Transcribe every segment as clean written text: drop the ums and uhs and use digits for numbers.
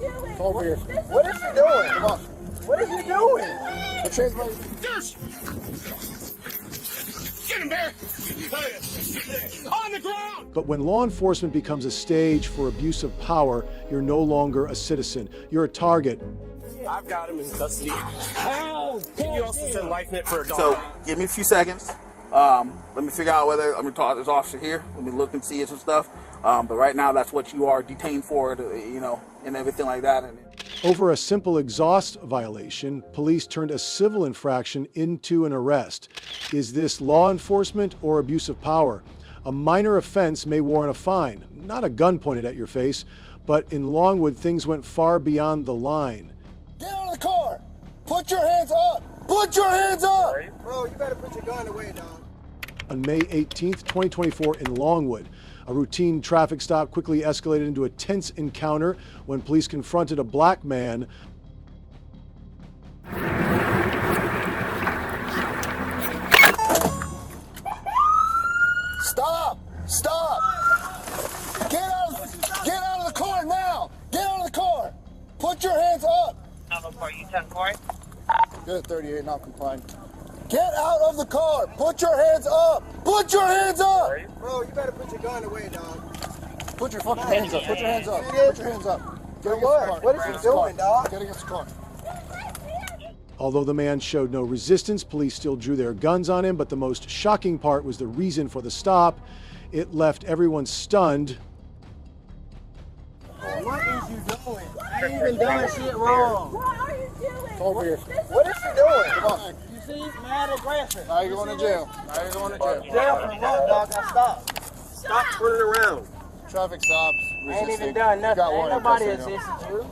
doing? Come over here. What is she doing? Come on. What is he doing? Get him, Bear! On the ground! But when law enforcement becomes a stage for abuse of power, you're no longer a citizen. You're a target. I've got him in custody. You also said life net for a dog. So, give me a few seconds. Let me figure out whether, let me talk to this officer here. Let me look and see some stuff. But right now, that's what you are detained for, you know, and everything like that. Over a simple exhaust violation, police turned a civil infraction into an arrest. Is this law enforcement or abuse of power? A minor offense may warrant a fine, not a gun pointed at your face, but in Longwood, things went far beyond the line. Get out of the car! Put your hands up! Put your hands up! Bro, you better put your gun away, dog. On May 18th, 2024 in Longwood, a routine traffic stop quickly escalated into a tense encounter when police confronted a black man. Stop! Stop! Get out of the car now! Get out of the car! Put your hands up! You 10-4? Good, 38, not complying. Get out of the car! Put your hands up! Put your hands up! Bro, you better put your gun away, dog. Put your fucking hands up. Put your hands up. Put your hands up. Get what? What is he doing, dog? Get against the car. Although the man showed no resistance, police still drew their guns on him, but the most shocking part was the reason for the stop. It left everyone stunned. What is you doing? I ain't even done shit wrong. What are you doing? Come over here. What is she doing? Come on. You see, mad aggressive. Now you're going to jail. Now you're going to jail. Jail for what, dog? I stopped. Stop turning around. Traffic stops. I ain't even done nothing. Ain't nobody resisted you.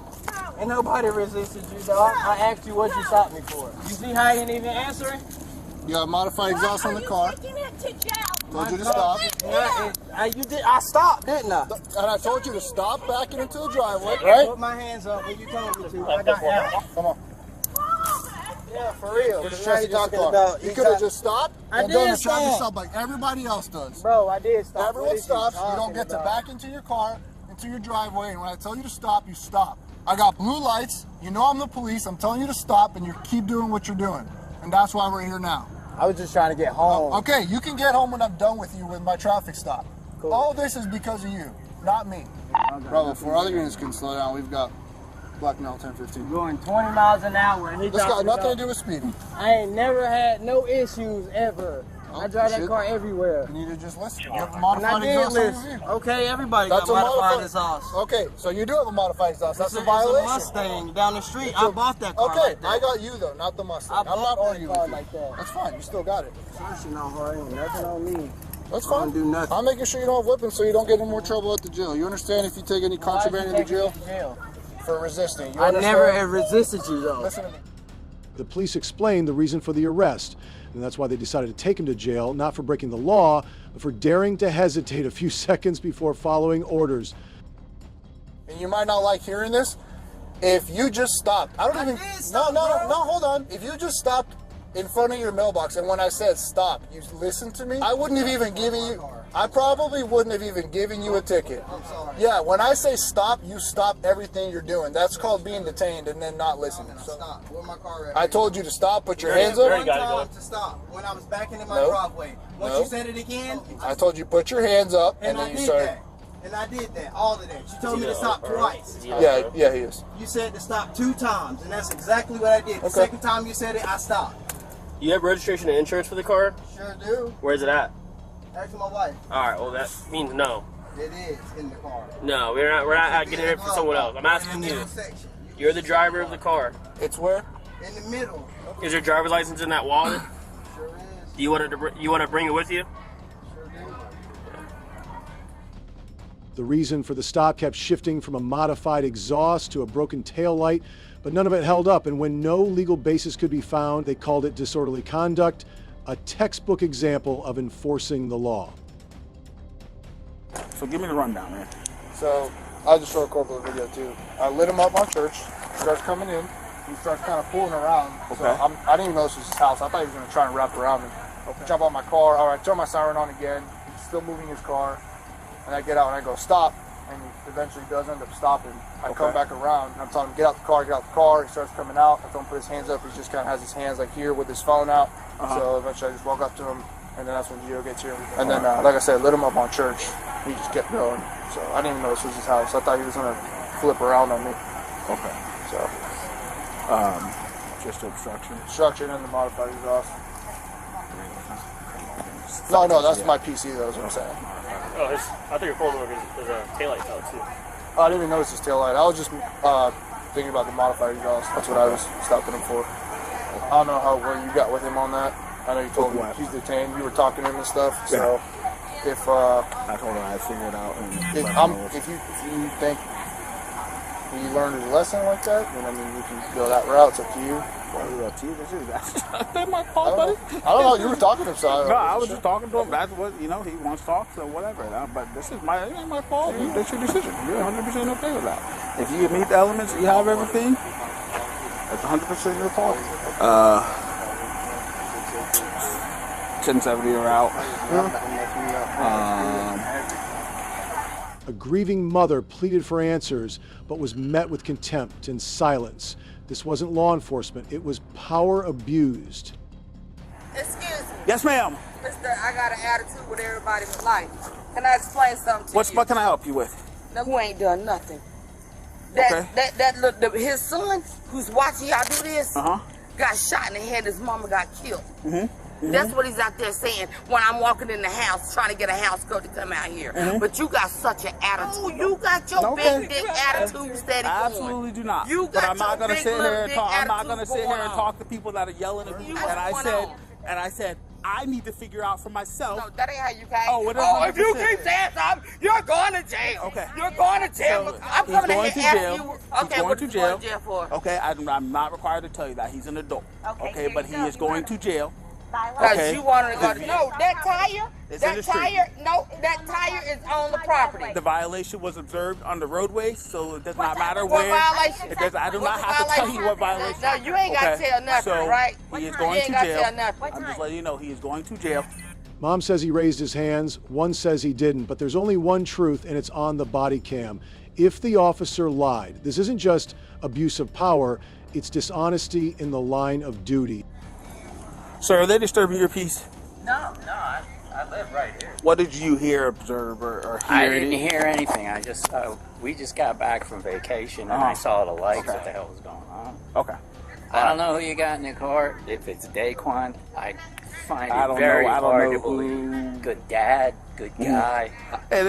Ain't nobody resisted you, dog. I asked you what you stopped me for. You see how you didn't even answer it? You got a modified exhaust on the car. Taking it to jail. Told you to stop. Yeah, you did. I stopped, didn't I? And I told you to stop backing into the driveway, I right? put my hands up when you told me to. I got out. Come on. Yeah, for real. Just Now you're talking talking about- you could have just stopped I and done did the traffic stop. stop like everybody else does. Bro, I did stop. Everyone What is stops. You don't talking get to about? back into your car, into your driveway, and when I tell you to stop, you stop. I got blue lights. You know I'm the police. I'm telling you to stop, and you keep doing what you're doing. And that's why we're here now. I was just trying to get home. Okay, you can get home when I'm done with you with my traffic stop. Cool. All this is because of you, not me. Bro, before other units can slow down, we've got Black Male 1015. Going 20 miles an hour. And he This got nothing to do with speeding. I ain't never had no issues ever. I drive that shit. car everywhere. You need to just listen. You have a And I modified did exhaust on your listen. vehicle. Okay, everybody That's got a modified exhaust. Okay, so you do have a modified exhaust. That's a It's violation. Mustang down the street. I bought that car Okay, like that. I got you though, not the Mustang. I I'm bought not that arguing car with you. like that. That's fine. You still got it. Shit not hard. Ain't nothing on me. That's I fine. don't do nothing. I'm making sure you don't have weapons so you don't get in more trouble at the jail. You understand if you take any contraband into jail for resisting? You I understand? never have resisted you though. Listen to me. The police explained the reason for the arrest, and that's why they decided to take him to jail, not for breaking the law, but for daring to hesitate a few seconds before following orders. And you might not like hearing this. If you just stopped, I don't even. No, hold on. If you just stopped in front of your mailbox, and when I said stop, you listened to me, I wouldn't have even given you. I probably wouldn't have even given you a ticket. I'm sorry. Yeah, when I say stop, you stop everything you're doing. That's called being detained and then not listening. So, Stop. Where my car at? I told you to stop. Put your hands up. One time to stop when I was backing in my driveway. Once you said it again, I told you put your hands up, and and I then you did started. that. And I did that, all of that. She told me to stop twice. Yeah, he is. You said to stop 2 times, and that's exactly what I did. The second time you said it, I stopped. You have registration and insurance for the car? Sure do. Where's it at? Ask my wife. Alright, well that means no. It is in the car. No, we're not getting it for someone else. I'm asking you. You're the driver of the car. It's where? In the middle. Is your driver's license in that wallet? Sure is. Do you want to bring it with you? Sure do. The reason for the stop kept shifting from a modified exhaust to a broken taillight, but none of it held up, and when no legal basis could be found, they called it disorderly conduct, a textbook example of enforcing the law. So give me the rundown, man. So I'll just show a corporate video too. I lit him up on church. He starts coming in. He starts kind of pulling around. Okay. So I didn't even know this was his house. I thought he was going to try and wrap around and jump on my car. All right, turn my siren on again. He's still moving his car. And I get out and I go, stop. and he eventually does end up stopping. I come back around, and I'm telling him, get out the car, get out the car. He starts coming out. I tell him put his hands up. He just kind of has his hands like here with his phone out. So eventually I just walk up to him, and then that's when Gio gets here. And then, like I said, lit him up on church. He just kept going. So I didn't even know this was his house. I thought he was going to flip around on me. Okay. So, Just obstruction. obstruction and the modified exhaust. No, that's my PC though, is what I'm saying. Oh, I thought your phone was a taillight out too. I didn't even notice his taillight. I was just thinking about the modified exhaust. That's what I was stopping him for. I don't know where you got with him on that. I know you told me he's detained. You were talking to him and stuff. So if I told him I'd figure it out. If you think he learned his lesson like that, then I mean you can go that route. It's up to you. That's my fault, buddy. I don't know. You were talking to him, so No, I was just talking to him. That's what, he wants to talk, so whatever. But this is it ain't my fault. That's your decision. You're 100% okay with that. If you meet the elements, you have everything, that's 100% your fault. 1070 are out. A grieving mother pleaded for answers, but was met with contempt and silence. This wasn't law enforcement, it was power abused. Excuse me. Yes, ma'am. Mister, I got an attitude with everybody in life. Can I explain something to you? What can I help you with? No, who ain't done nothing. His son, who's watching y'all do this, got shot in the head. His mama got killed. That's what he's out there saying when I'm walking in the house trying to get a house girl to come out here. But you got such an attitude. Oh, you got your big dick attitude steady going. Absolutely do not. You got but I'm not your going to big sit here and little talk. dick I'm not going to sit here and attitude talk to people that are yelling at me. And I said, I need to figure out for myself. No, that ain't how you came. Oh, if you keep saying something, you're going to jail. Okay. You're going to jail. So I'm he's coming going to to ask jail. you. He's Okay, going what to is he jail. going to jail for? Okay, I'm not required to tell you that. He's an adult. Okay, but he is going to jail. Because you wanted to go to... No, that tire It's in the street. That tire is on the property. The violation was observed on the roadway, so it does not matter What where. violation? It does. I do What's not the have to tell violation? you what violation. No, you ain't got to tell nothing, so right? He is You going ain't to got to jail. tell nothing. I'm just letting you know he is going to jail. Mom says he raised his hands, one says he didn't, but there's only one truth, and it's on the body cam. If the officer lied, this isn't just abuse of power, it's dishonesty in the line of duty. Sir, are they disturbing your peace? No, I live right here. What did you hear, observe, or hear? I didn't hear anything. We just got back from vacation and I saw the lights. What the hell was going on? Okay. I don't know who you got in the car. If it's Daquan, I find it very hard to believe. Good dad, good guy. I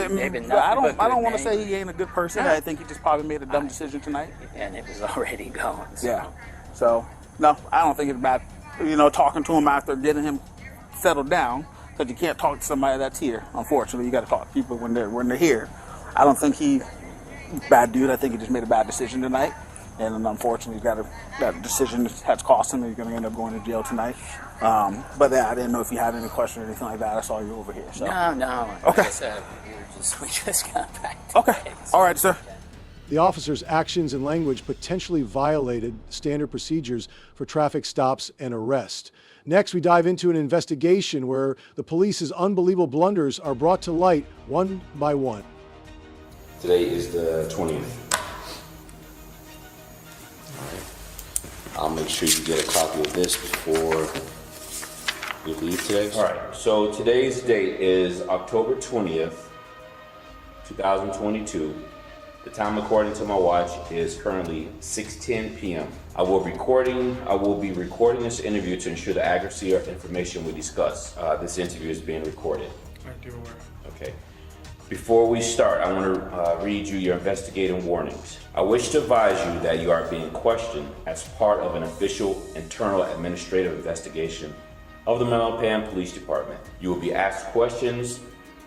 don't want to say he ain't a good person. I think he just probably made a dumb decision tonight. And it was already going. So. Yeah. So, no, I don't think it's bad. Talking to him after getting him settled down, because you can't talk to somebody that's here. Unfortunately, you got to talk to people when they're here. I don't think he's a bad dude. I think he just made a bad decision tonight. And unfortunately, that decision has cost him. He's going to end up going to jail tonight. But I didn't know if you had any question or anything like that. I saw you over here. So. No. Okay. Like I said, we just got back. Okay. All right, sir. The officer's actions and language potentially violated standard procedures for traffic stops and arrest. Next, we dive into an investigation where the police's unbelievable blunders are brought to light one by one. Today is the 20th. I'll make sure you get a copy of this before we leave today. All right, so today's date is October 20th, 2022. The time according to my watch is currently 6:10 p.m. I will be recording this interview to ensure the accuracy of information we discuss. This interview is being recorded. I do aware. Okay. Before we start, I want to read you your investigating warnings. I wish to advise you that you are being questioned as part of an official internal administrative investigation of the Malapan Police Department. You will be asked questions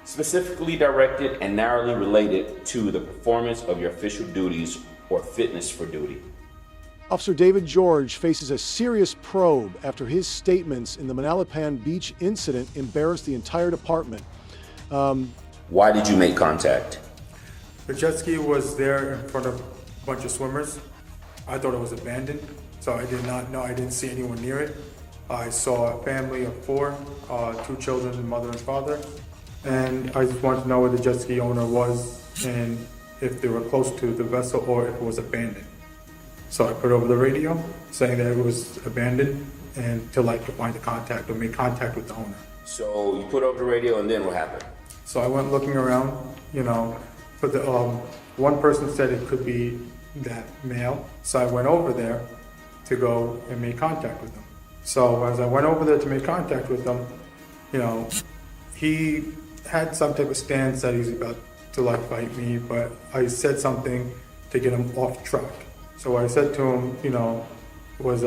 specifically directed and narrowly related to the performance of your official duties or fitness for duty. Officer David George faces a serious probe after his statements in the Manalapan Beach incident embarrassed the entire department. Why did you make contact? The jet ski was there in front of a bunch of swimmers. I thought it was abandoned, so I did not know. I didn't see anyone near it. I saw a family of 4, 2 children, mother and father. And I just wanted to know where the jet ski owner was, and if they were close to the vessel or if it was abandoned. So I put over the radio saying that it was abandoned and to find the contact or make contact with the owner. So you put over the radio, and then what happened? So I went looking around, but the one person said it could be that male. So I went over there to go and make contact with him. So as I went over there to make contact with him, he had some type of stance that he's about to fight me, but I said something to get him off track. So what I said to him, was,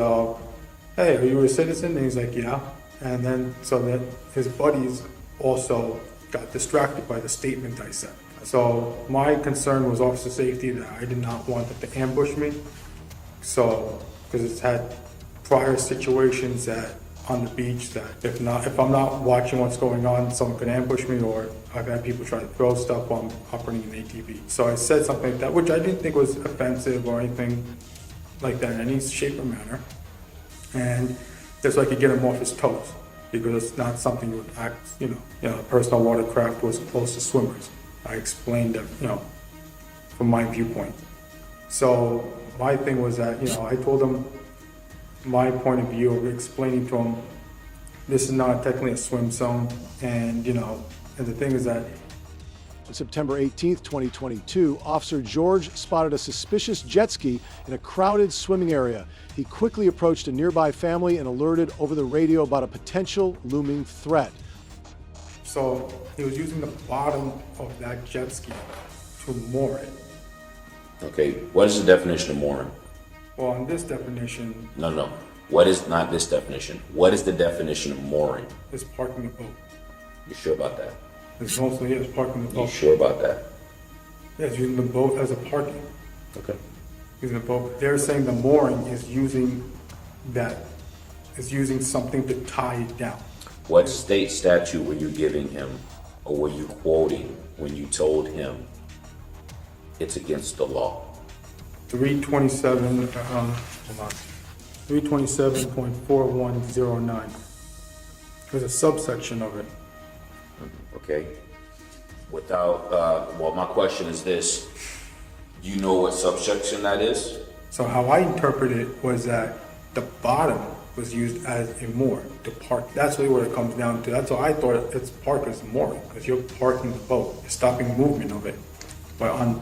hey, are you a citizen? And he's like, yeah. And then so that his buddies also got distracted by the statement I said. So my concern was officer safety, that I did not want them to ambush me. So, because it's had prior situations that on the beach that if I'm not watching what's going on, someone could ambush me, or I've had people try to throw stuff while I'm operating an ATV. So I said something like that, which I didn't think was offensive or anything like that in any shape or manner. And just so I could get him off his toes, because it's not something you would act, personal watercraft was close to swimmers. I explained that, from my viewpoint. So my thing was that, I told him my point of view of explaining to him, this is not technically a swim zone, and the thing is that on September 18th, 2022, Officer George spotted a suspicious jet ski in a crowded swimming area. He quickly approached a nearby family and alerted over the radio about a potential looming threat. So he was using the bottom of that jet ski to moor it. Okay, what is the definition of mooring? Well, in this definition... No. What is not this definition? What is the definition of mooring? It's parking the boat. You sure about that? It's mostly, it's parking the boat. You sure about that? Yeah, it's using the boat as a parking. Okay. Using the boat. They're saying the mooring is using something to tie it down. What state statute were you giving him, or were you quoting when you told him it's against the law? 327, hold on. 327.4109. There's a subsection of it. Okay. Well, my question is this. Do you know what subsection that is? So how I interpret it was that the bottom was used as a moor to park. That's really what it comes down to. That's why I thought it's parked as mooring, because you're parking the boat. You're stopping movement of it. But on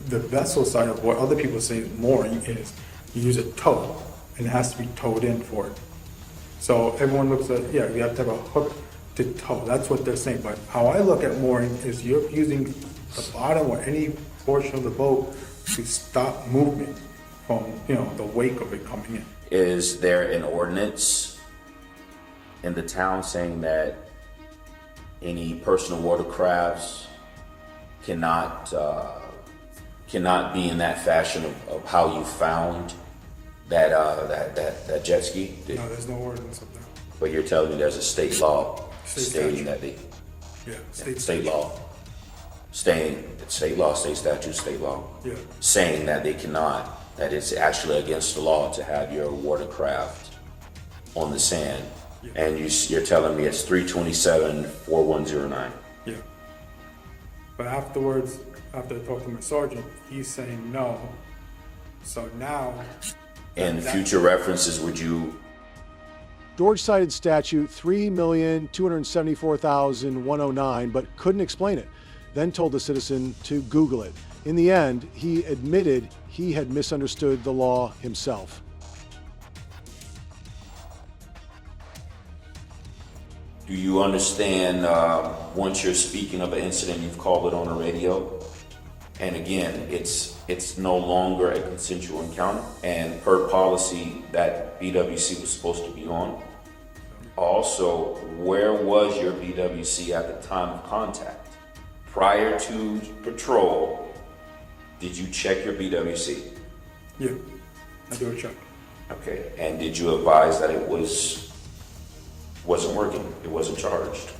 the vessel side of what other people say is mooring is you use a tow, and it has to be towed in for it. So everyone looks at, you have to have a hook to tow. That's what they're saying. But how I look at mooring is you're using the bottom or any portion of the boat to stop movement from, the wake of it coming in. Is there an ordinance in the town saying that any personal watercrafts cannot be in that fashion of how you found that jet ski? No, there's no ordinance of that. But you're telling me there's a state law stating statute. that they... Yeah, state law. State statute, state law. Yeah. Saying that they cannot, that it's actually against the law to have your watercraft on the sand. Yeah. And you're telling me it's 327.4109. Yeah. But afterwards, after I talked to my sergeant, he's saying no. So now... In future references, would you... George cited statute 3,274,109, but couldn't explain it, then told the citizen to Google it. In the end, he admitted he had misunderstood the law himself. Do you understand, once you're speaking of an incident, you've called it on the radio? And again, it's no longer a consensual encounter. And per policy, that BWC was supposed to be on. Also, where was your BWC at the time of contact? Prior to patrol, did you check your BWC? Yeah, I do a check. Okay, and did you advise that it wasn't working, it wasn't charged?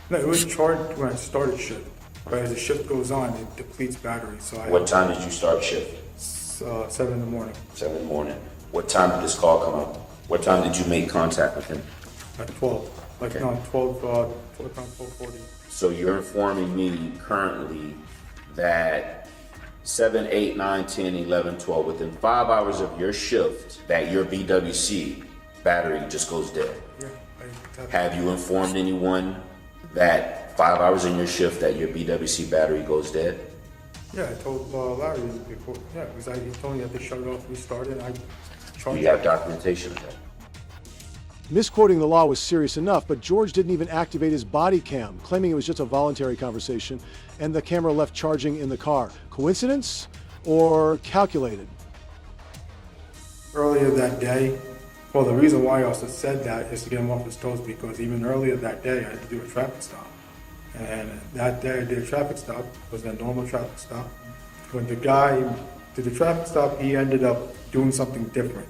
No, it was charged when I started shift. But as the shift goes on, it depletes battery. So What time did you start shift? 7 in the morning. 7 in the morning. What time did this call come up? What time did you make contact with him? At 12. Okay. 12:40. So you're informing me currently that 7, 8, 9, 10, 11, 12, within 5 hours of your shift, that your BWC battery just goes dead? Yeah, Have you informed anyone that 5 hours in your shift that your BWC battery goes dead? Yeah, I told Larry before. Yeah, because he told me that they shut it off, restart it. Do you have documentation of that? Misquoting the law was serious enough, but George didn't even activate his body cam, claiming it was just a voluntary conversation, and the camera left charging in the car. Coincidence or calculated? Earlier that day, well, the reason why I also said that is to get him off his toes, because even earlier that day I had to do a traffic stop. And that day I did a traffic stop. It was a normal traffic stop. When the guy did the traffic stop, he ended up doing something different,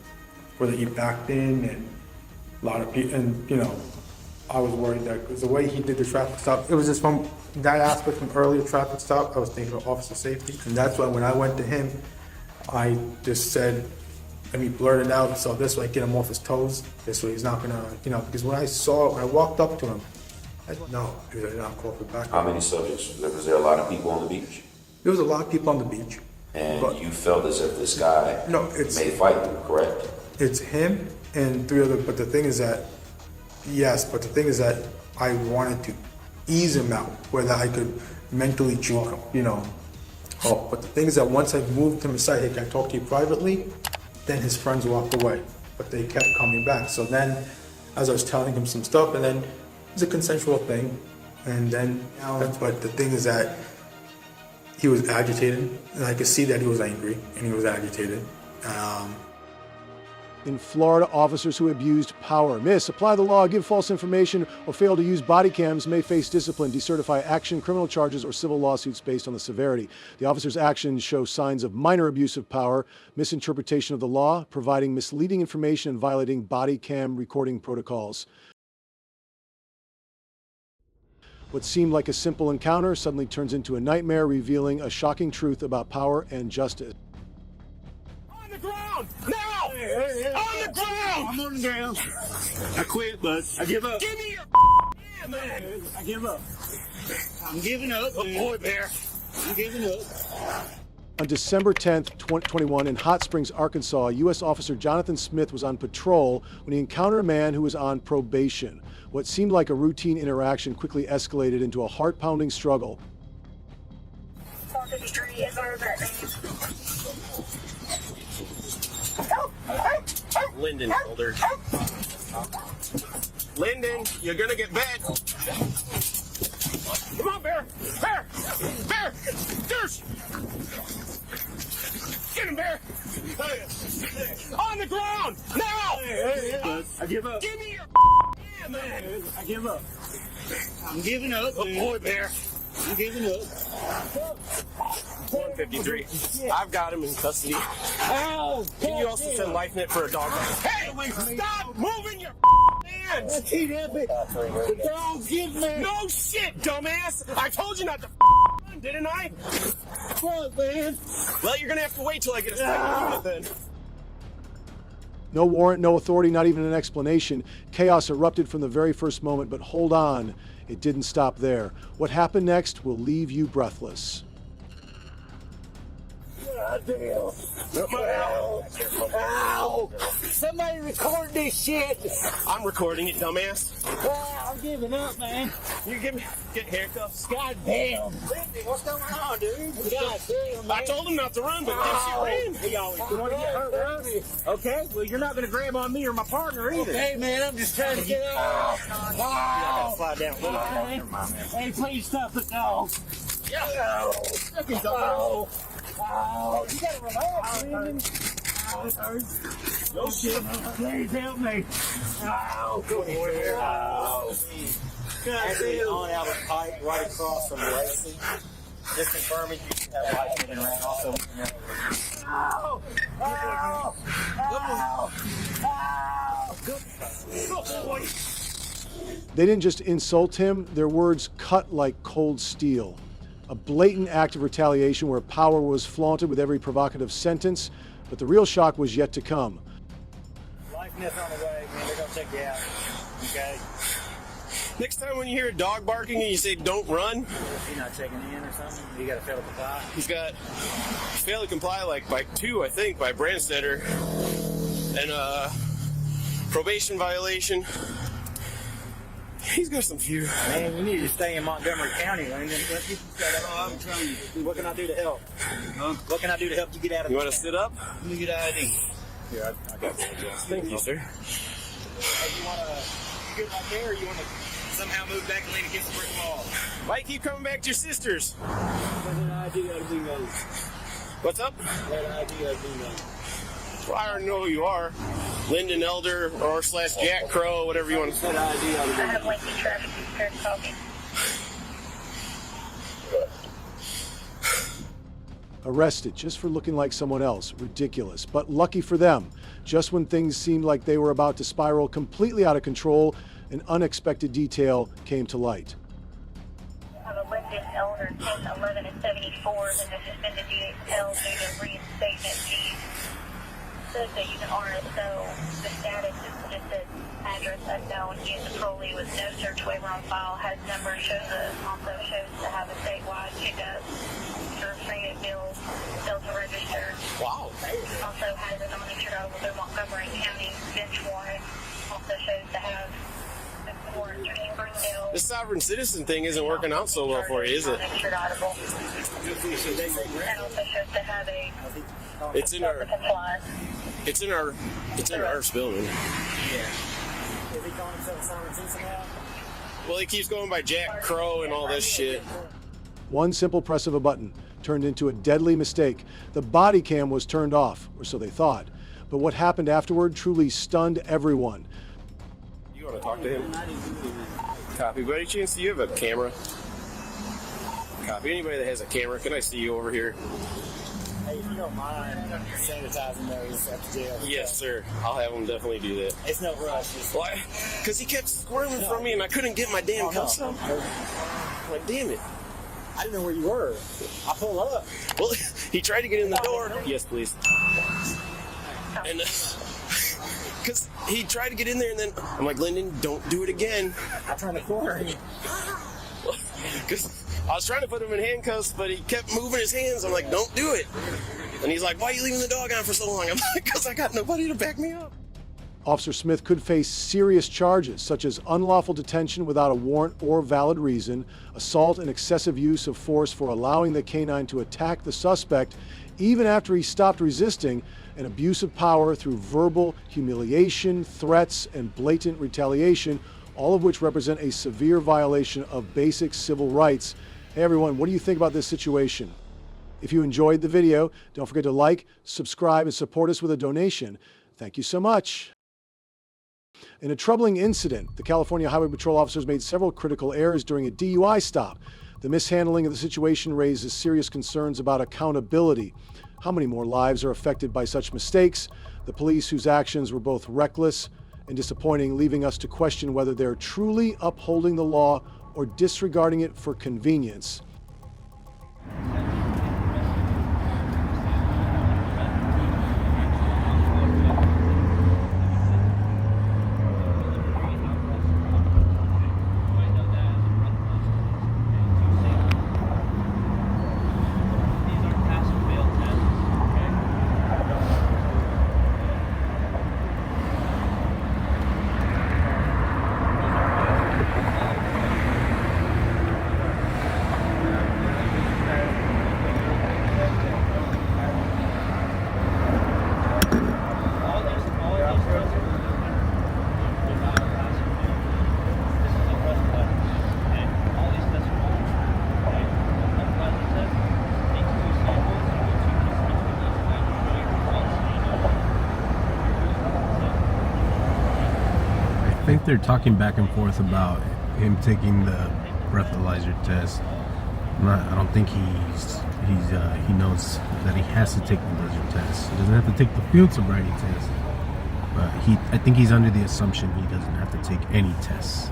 whether he backed in and a lot of people, and you know, I was worried that because the way he did the traffic stop, it was just from that aspect from earlier traffic stop, I was thinking of officer safety. And that's why when I went to him, I just said, let me blurt it out so this way I get him off his toes. This way he's not gonna, you know, because when I walked up to him, I said, no, he did not call for backup. How many subjects? Was there a lot of people on the beach? There was a lot of people on the beach. And you felt as if this guy may fight you, correct? It's him and 3 other, but the thing is that, yes, but the thing is that I wanted to ease him out, whether I could mentally juke him, you know. Oh, but the thing is that once I moved him aside, hey, can I talk to you privately? Then his friends walked away, but they kept coming back. So then, as I was telling him some stuff, and then it's a consensual thing, and then, but the thing is that he was agitated, and I could see that he was angry, and he was agitated. In Florida, officers who abused power, misapply the law, give false information, or fail to use body cams may face discipline, decertify action, criminal charges, or civil lawsuits based on the severity. The officer's actions show signs of minor abuse of power, misinterpretation of the law, providing misleading information, and violating body cam recording protocols. What seemed like a simple encounter suddenly turns into a nightmare, revealing a shocking truth about power and justice. On the ground! Now! On the ground! I'm on the ground. I quit, bud. I give up. Give me your hand, man! I give up. I'm giving up. Oh, boy, Bear. I'm giving up. On December 10th, 2021, in Hot Springs, Arkansas, U.S. Officer Jonathan Smith was on patrol when he encountered a man who was on probation. What seemed like a routine interaction quickly escalated into a heart-pounding struggle. 453 is our vet name. Lyndon, older. Lyndon, you're gonna get bed. Come on, Bear! Bear! Bear! Deuce! Get him, Bear! On the ground! Now! I give up. Give me your hand, man! I give up. I'm giving up. Oh, boy, Bear. I'm giving up. 153. I've got him in custody. Ow! Can you also send life net for a dog? Hey! Stop moving your hands! I can't help it. The dog gives me. No shit, dumbass! I told you not to run, didn't I? Fuck, man. Well, you're gonna have to wait till I get a second unit then. No warrant, no authority, not even an explanation. Chaos erupted from the very first moment, but hold on, it didn't stop there. What happened next will leave you breathless. God damn. Ow. Ow. Somebody record this shit. I'm recording it, dumbass. I'm giving up, man. You get handcuffs. God damn. What's going on, dude? God damn, man. I told him not to run, but then she ran. He always want to get hurt, right? Okay, well, you're not going to grab on me or my partner either. Okay, man, I'm just trying to get out. You gotta slide down. Okay. Hey, please stop it, dog. Yeah. Oh. Oh, you gotta relax, man. No shit. Please help me. Oh, good boy. Oh. Actually, on out of pipe right across from Lacey. Just confirming you have life in and around also. Ow! Ow! Ow! Ow! Good boy. They didn't just insult him, their words cut like cold steel. A blatant act of retaliation where power was flaunted with every provocative sentence, but the real shock was yet to come. Life nest on the way, man. They're gonna take you out. Okay. Next time when you hear a dog barking and you say don't run, He's not checking in or something. You got to fail to comply. he's got failed to comply like by 2, I think, by Brandstetter, and probation violation. He's got some few. Man, you need to stay in Montgomery County, Landon. I'm telling you. What can I do to help? Huh? What can I do to help you get out of You want to sit up? Let me get ID. Here, I got you. Thank you, sir. Hey, you want to get right there, or you want to somehow move back and lean against the brick wall? Why you keep coming back to your sisters? Let ID out of the nose. What's up? Let ID out of the nose. Well, I already know who you are. Lyndon Elder or / Jack Crow, whatever you want to say. Let ID out of the I have lengthy traffic here talking. Arrested just for looking like someone else. Ridiculous. But lucky for them, just when things seemed like they were about to spiral completely out of control, an unexpected detail came to light. I have a Lyndon Elder, 10, 11, and 74, and the suspended DHL due to reinstatement fees. Says that he's an RSO. The status is just an address unknown. He is a parolee with no search waiver on file. Has number, also shows to have a statewide pickup. Restrained bills, failed to register. Wow. Also has an uninsured automobile in Montgomery County bench warrant. Also shows to have a warrant for Springdale. This sovereign citizen thing isn't working out so well for you, is it? Uninsured automobile. And also shows to have a It's in our compliance. It's in our building. Yeah. Is he calling himself a sovereign citizen now? Well, he keeps going by Jack Crow and all this shit. One simple press of a button turned into a deadly mistake. The body cam was turned off, or so they thought. But what happened afterward truly stunned everyone. You want to talk to him? Copy. By any chance, do you have a camera? Copy. Anybody that has a camera, can I see you over here? Hey, if you don't mind sanitizing those at the jail. Yes, sir. I'll have him definitely do that. It's no rush. Why? Because he kept squirming from me and I couldn't get my damn cuffs on. Like, damn it. I didn't know where you were. I pull up. Well, he tried to get in the door. Yes, please. And because he tried to get in there, and then I'm like, Lyndon, don't do it again. I turned the corner. Because I was trying to put him in handcuffs, but he kept moving his hands. I'm like, don't do it. And he's like, why are you leaving the dog on for so long? I'm like, because I got nobody to back me up. Officer Smith could face serious charges such as unlawful detention without a warrant or valid reason, assault and excessive use of force for allowing the canine to attack the suspect even after he stopped resisting, and abuse of power through verbal humiliation, threats, and blatant retaliation, all of which represent a severe violation of basic civil rights. Hey everyone, what do you think about this situation? If you enjoyed the video, don't forget to like, subscribe, and support us with a donation. Thank you so much. In a troubling incident, the California Highway Patrol officers made several critical errors during a DUI stop. The mishandling of the situation raises serious concerns about accountability. How many more lives are affected by such mistakes? The police, whose actions were both reckless and disappointing, leaving us to question whether they're truly upholding the law or disregarding it for convenience. I think they're talking back and forth about him taking the breathalyzer test. I don't think he knows that he has to take the laser test. He doesn't have to take the field sobriety test, but I think he's under the assumption he doesn't have to take any tests.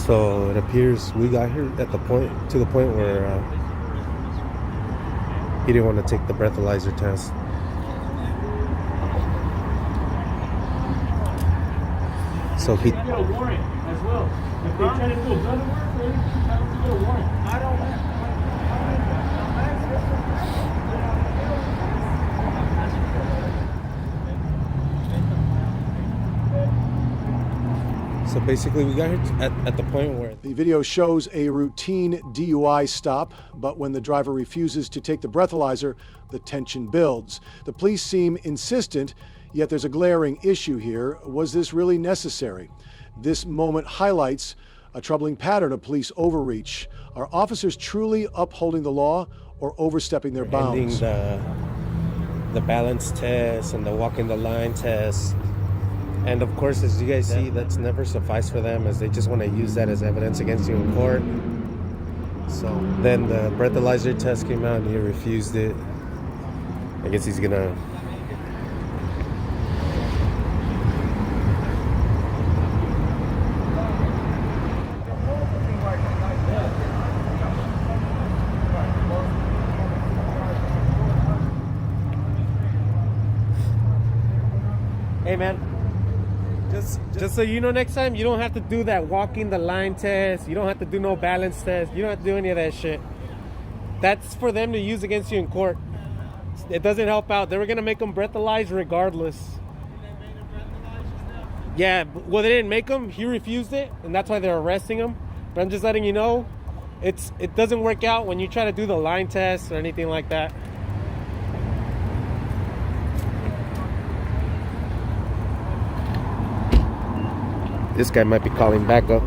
So it appears we got here at the point where he didn't want to take the breathalyzer test. So he. Get a warrant as well. If they try to do a blood work or anything, tell them to get a warrant. I don't know. So basically, we got here at the point where The video shows a routine DUI stop, but when the driver refuses to take the breathalyzer, the tension builds. The police seem insistent, yet there's a glaring issue here. Was this really necessary? This moment highlights a troubling pattern of police overreach. Are officers truly upholding the law or overstepping their bounds? the balance test and the walking the line test. And of course, as you guys see, that's never sufficed for them, as they just want to use that as evidence against you in court. So then the breathalyzer test came out and he refused it. I guess he's gonna. Hey man, just so you know, next time you don't have to do that walking the line test. You don't have to do no balance test. You don't have to do any of that shit. That's for them to use against you in court. It doesn't help out. They were gonna make them breathalyze regardless. Yeah, well, they didn't make him. He refused it, and that's why they're arresting him. But I'm just letting you know, it doesn't work out when you try to do the line test or anything like that. This guy might be calling backup.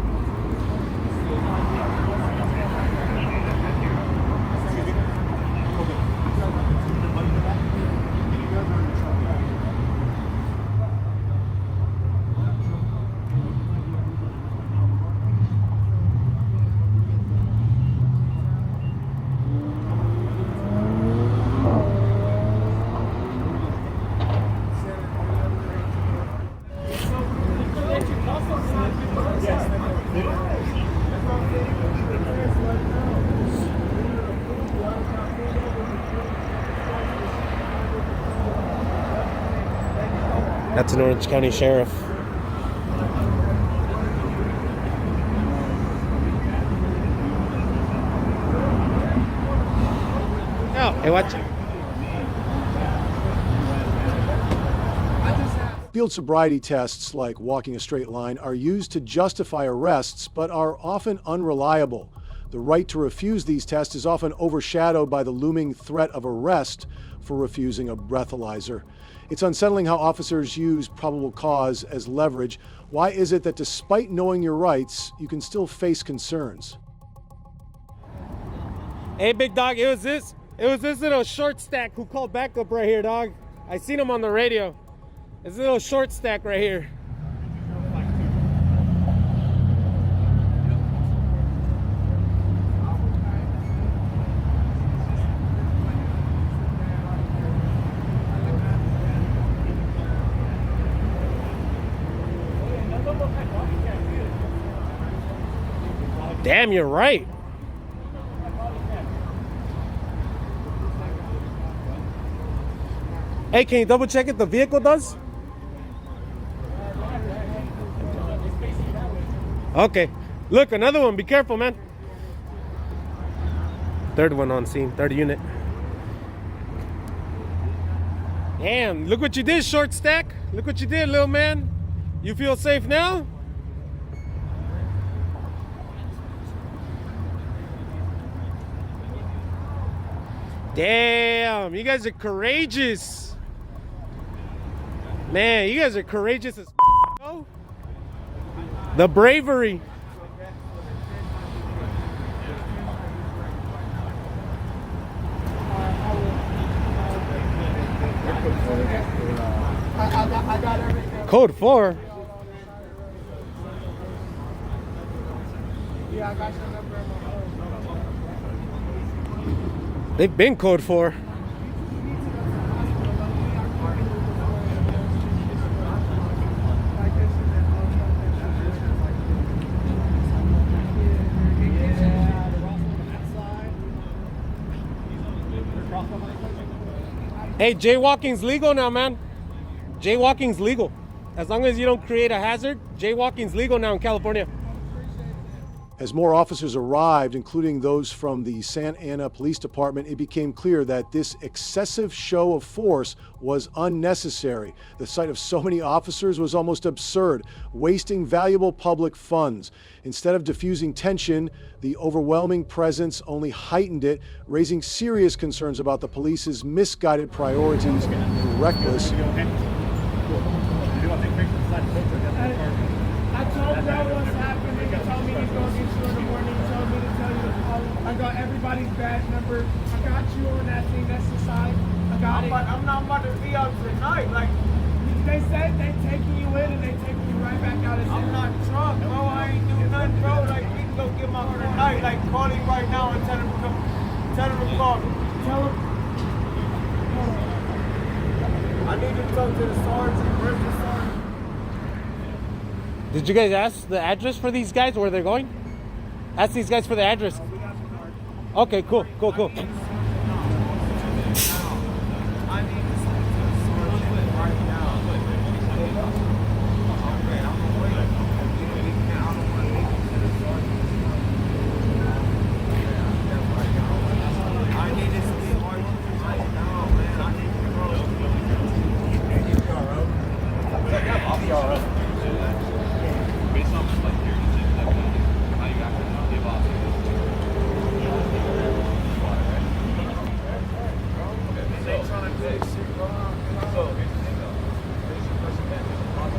That's an Orange County Sheriff. Oh, hey, watch it. Field sobriety tests, like walking a straight line, are used to justify arrests, but are often unreliable. The right to refuse these tests is often overshadowed by the looming threat of arrest for refusing a breathalyzer. It's unsettling how officers use probable cause as leverage. Why is it that despite knowing your rights, you can still face concerns? Hey, big dog, it was this little short stack who called backup right here, dog. I seen him on the radio. This little short stack right here. Damn, you're right. Hey, can you double check if the vehicle does? Okay. Look, another one. Be careful, man. Third one on scene. Third unit. Damn, look what you did, short stack. Look what you did, little man. You feel safe now? Damn, you guys are courageous. Man, you guys are courageous as f***. The bravery. Code 4. Yeah, I got your number. They've been code 4. Hey, jaywalking's legal now, man. Jaywalking's legal. As long as you don't create a hazard, jaywalking's legal now in California. As more officers arrived, including those from the Santa Ana Police Department, it became clear that this excessive show of force was unnecessary. The sight of so many officers was almost absurd, wasting valuable public funds. Instead of diffusing tension, the overwhelming presence only heightened it, raising serious concerns about the police's misguided priorities and reckless. I told Joe what's happening. He told me he's going to get you in the morning. He told me to tell you to call him. I got everybody's badge number. I got you on that thing. That's the side. I got it. I'm not about to be out tonight. Like, they said they taking you in and they taking you right back out. I'm not drunk, bro. I ain't doing nothing, bro. Like, we can go get my car tonight. Like, call him right now and tell him to come. Tell him to call me. Tell him. I need to talk to the sergeant. Where's the sergeant? Did you guys ask the address for these guys, where they're going? Ask these guys for the address. Okay, cool.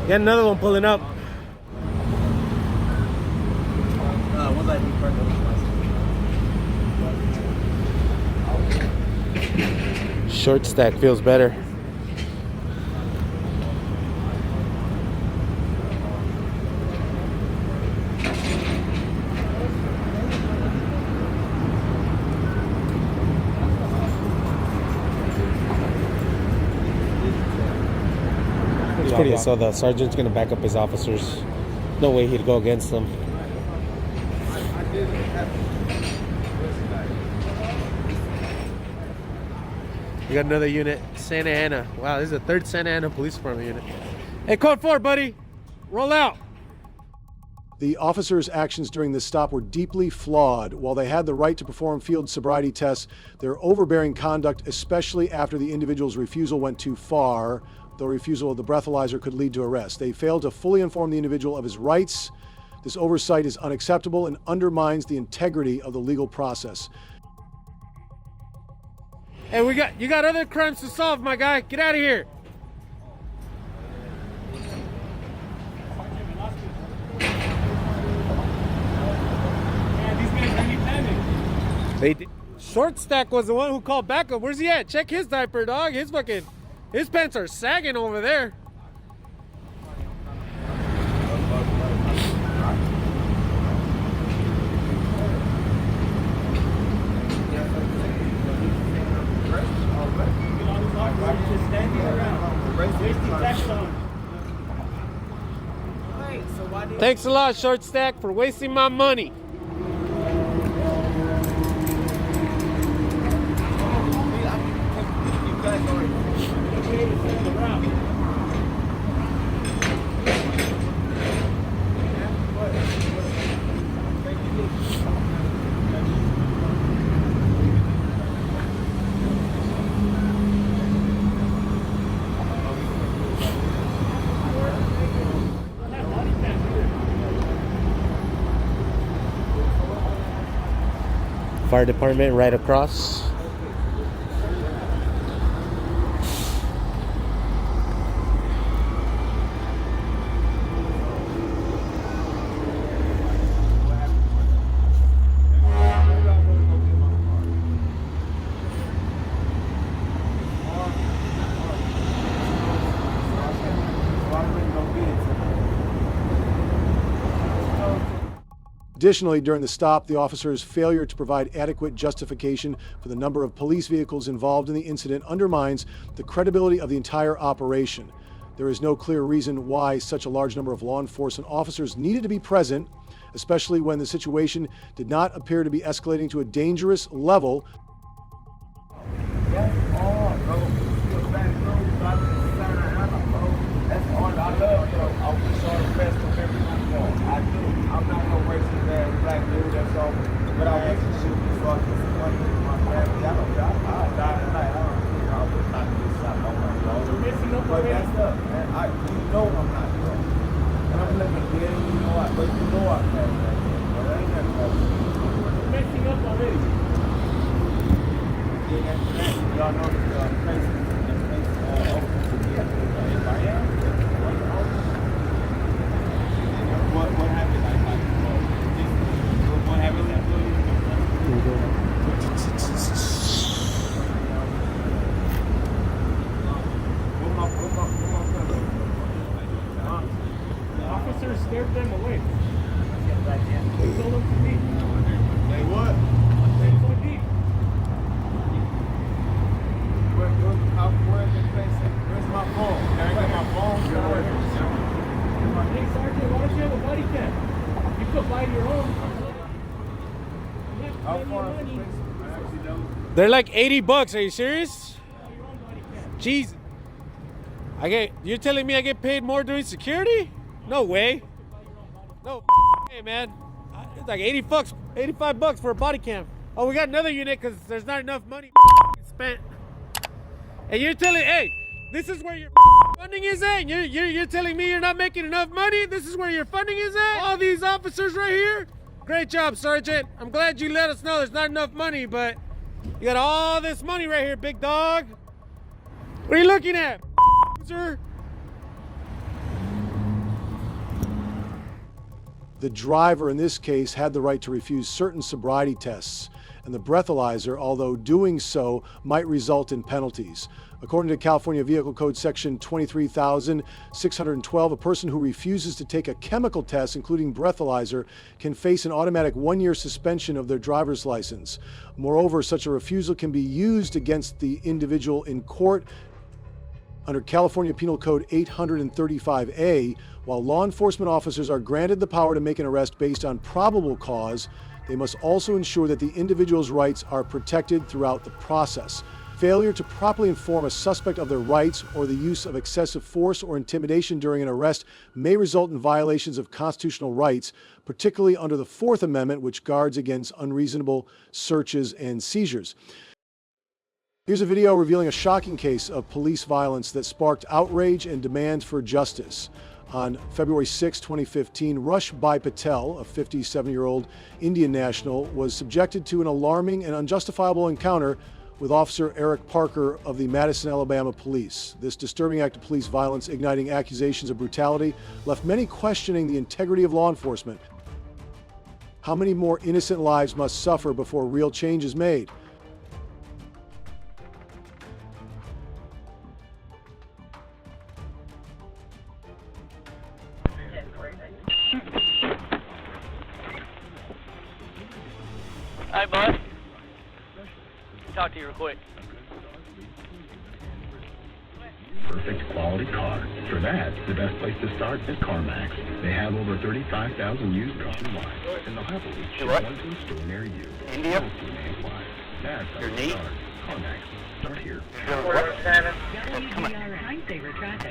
Got another one pulling up. Short stack feels better. So the sergeant's gonna back up his officers. No way he'd go against them. We got another unit, Santa Ana. Wow, this is the third Santa Ana Police Department unit. Hey, code 4, buddy, roll out. The officers' actions during this stop were deeply flawed. While they had the right to perform field sobriety tests, their overbearing conduct, especially after the individual's refusal went too far, the refusal of the breathalyzer could lead to arrest. They failed to fully inform the individual of his rights. This oversight is unacceptable and undermines the integrity of the legal process. Hey, you got other crimes to solve, my guy. Get out of here. Short stack was the one who called backup. Where's he at? Check his diaper, dog. His pants are sagging over there. Thanks a lot, Short Stack, for wasting my money. Fire department right across. Additionally, during the stop, the officer's failure to provide adequate justification for the number of police vehicles involved in the incident undermines the credibility of the entire operation. There is no clear reason why such a large number of law enforcement officers needed to be present, especially when the situation did not appear to be escalating to a dangerous level. Officers scared them away. They told them to leave. They what? They go deep. Where's this place? Where's my phone? Can I get my phone? Hey, Sergeant, why don't you have a body cam? You could buy your own. How far is this place? I actually don't. They're like $80. Are you serious? Jeez. You're telling me I get paid more doing security? No way. No way, man. It's like $85 for a body cam. Oh, we got another unit because there's not enough money spent. And you're telling, hey, this is where your funding is at? You're telling me you're not making enough money? This is where your funding is at? All these officers right here? Great job, Sergeant. I'm glad you let us know there's not enough money, but you got all this money right here, big dog. What are you looking at, sir? The driver in this case had the right to refuse certain sobriety tests, and the breathalyzer, although doing so, might result in penalties. According to California Vehicle Code Section 23,612, a person who refuses to take a chemical test, including breathalyzer, can face an automatic 1-year suspension of their driver's license. Moreover, such a refusal can be used against the individual in court under California Penal Code 835A. While law enforcement officers are granted the power to make an arrest based on probable cause, they must also ensure that the individual's rights are protected throughout the process. Failure to properly inform a suspect of their rights or the use of excessive force or intimidation during an arrest may result in violations of constitutional rights, particularly under the Fourth Amendment, which guards against unreasonable searches and seizures. Here's a video revealing a shocking case of police violence that sparked outrage and demand for justice. On February 6, 2015, Rush Bhai Patel, a 57-year-old Indian national, was subjected to an alarming and unjustifiable encounter with Officer Eric Parker of the Madison, Alabama Police. This disturbing act of police violence, igniting accusations of brutality, left many questioning the integrity of law enforcement. How many more innocent lives must suffer before real change is made? Hey, bud. Talk to you real quick. Perfect quality car. For that, the best place to start is CarMax. They have over 35,000 used cars wide, and they'll happily ship one to a store near you. India? That's how You're you neat? start. CarMax. Start here. Come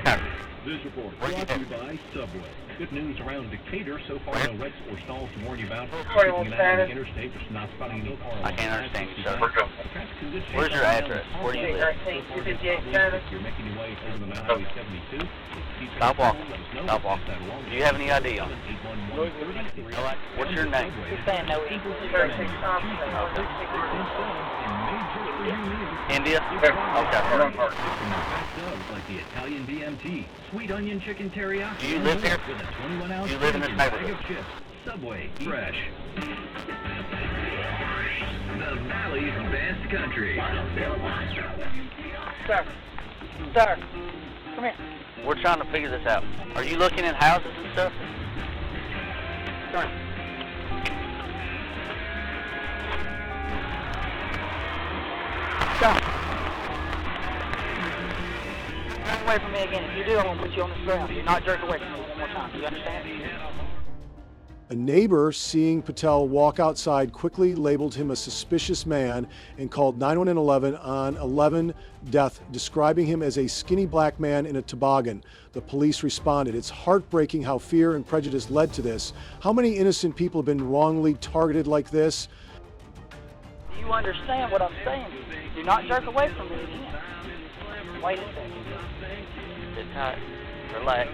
on. This report brought to you by Subway. Good news around Decatur. So far, no wrecks or stalls to warn you about. Keeping an eye on the interstate, just not spotting any car. I can't understand you, sir. Where's your address? Where do you live? You're making your way over the Highway 72. Stop walking. Stop walking. Do you have any ID on it? What's your name? India? Okay. Like the Italian BMT, sweet onion chicken teriyaki. Do you live here? With a 21-ounce Do you live in this neighborhood? bag of chips. Subway, fresh. The Valley's best country. Sir, come here. We're trying to figure this out. Are you looking at houses and stuff? Sorry. Stop. Jerk away from me again. If you do, I'm going to put you on the ground. Do not jerk away from me one more time. Do you understand? A neighbor, seeing Patel walk outside, quickly labeled him a suspicious man and called 911 on 11 death, describing him as a skinny black man in a toboggan. The police responded. It's heartbreaking how fear and prejudice led to this. How many innocent people have been wrongly targeted like this? Do you understand what I'm saying? Do not jerk away from me again. Wait a second. Sit tight. Relax.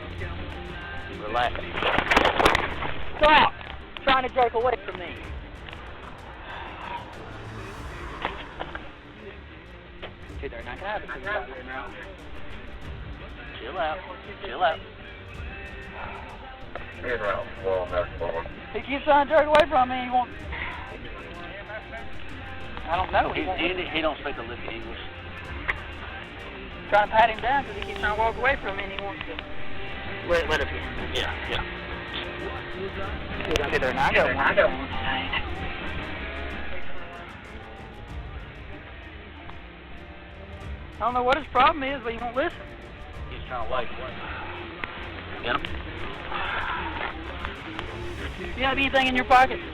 Relax. Stop trying to jerk away from me. Okay, they're not gonna have it because you're out there now. Chill out. Chill out. He keeps trying to jerk away from me. He won't. I don't know. He don't speak a lick of English. Trying to pat him down because he keeps trying to walk away from me and he wants to. Let it be. Yeah. Okay, they're not gonna want tonight. I don't know what his problem is, but he won't listen. He's trying to wait. Get him. You have anything in your pocket? He's